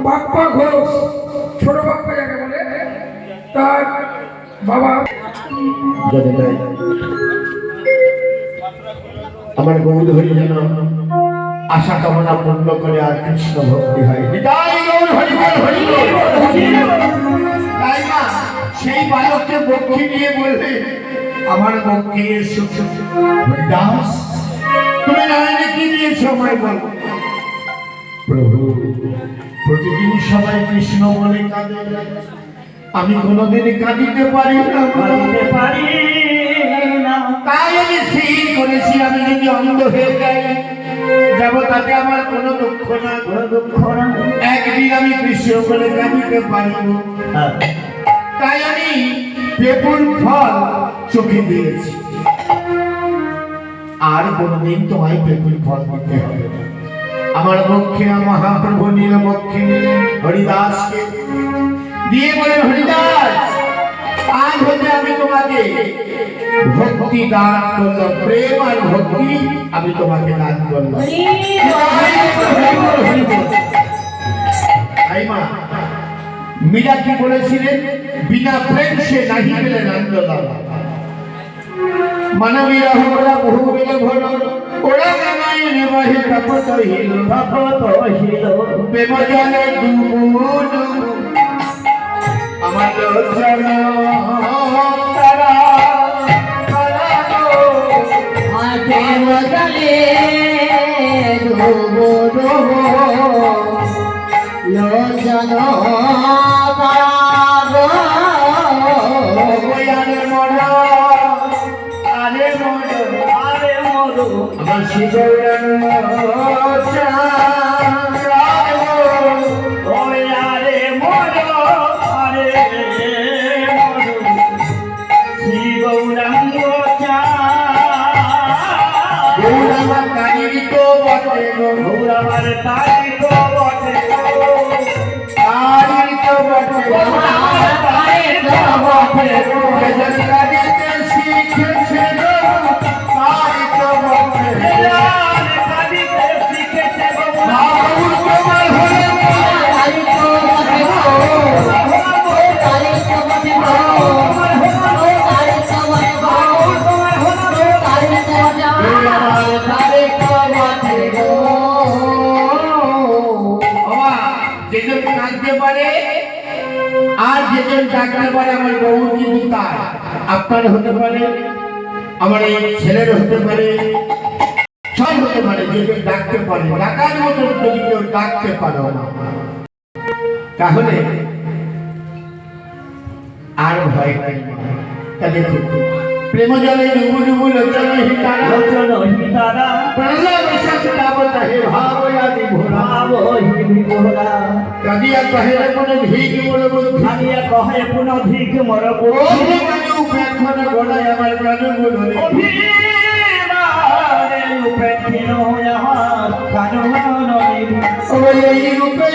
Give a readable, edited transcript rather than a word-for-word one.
বাপ্পা ঘোষ, ছোট বাপ্পা যাকে বলে, তার বাবা যদি নাই আমার গৌর হরি যেন আশা কামনা পূর্ণ করে আর কৃষ্ণ ভক্তি হয়। তাই না সেই বালককে বক্ষে নিয়ে বলবে আমার বক্ষে হরিদাস তুমি নারায়ণে কি দিয়েছো আমায় বল। প্রভু প্রতিদিন সবাই কৃষ্ণ বলে কাঁদে, আমি কোনোদিন কাঁদিতে পারি না, কাঁদিতে পারি না। তাই আমি স্থির করেছি আমি যদি অন্ধ হয়ে যাই যাবো তাতে আমার কোনো দুঃখ না, কোনো দুঃখ না। একদিন আমি কৃষ্ণ বলে কাঁদিতে পারিব। তাই আমি পেপুর ফল চোখে দিয়েছি, আর কোনদিন তোমায় পেপুর ফল দিতে হবে না। আমার পক্ষে মহাপ্রভু নীল পক্ষে হরিদাসকে দিয়ে বলেন হরিদাস আজ হতে আমি তোমাকে ভক্তি দান করলাম, প্রেম আর ভক্তি আমি তোমাকে দান করলাম। মীরা কি বলেছিলেন বিনা প্রেম সে নাহি পেলেন আন্দোলন। মানবীরা হোরা বহু বেলে ভর ওরা নারায়ণ বহে তপত হিল প্রেম জলে ডুবু ডুবু আমার লোচন তারা প্রেম জলে ডুবু ডুবু লোচন আর যেজন ডাকতে পারে আমার বউ কিন্তু তার আপনার হতে পারে, আমার এই ছেলের হতে পারে, সব হতে পারে। যেজন ডাকতে পারে, ডাকার মতো যদি কেউ ডাকতে পারো না তাহলে আর ভয় নাই। তা দেখুন প্রেম জলে ডুবু ডুবু লোচন হিতারা লোচন হিতারা প্রলয় বৈশাখ তাবত হে ভাবয়াদি ভোলা বহি ভোলা কাদিয়া কহে কোন ভিক মোর বুদ্ধি কাদিয়া কহে কোন ভিক মোর বুদ্ধি কানু প্রেক্ষণ গোড়ায় আমার প্রাণ গুণরে অভিমানে উপেক্ষিন আমার কানু ননি ওই রূপে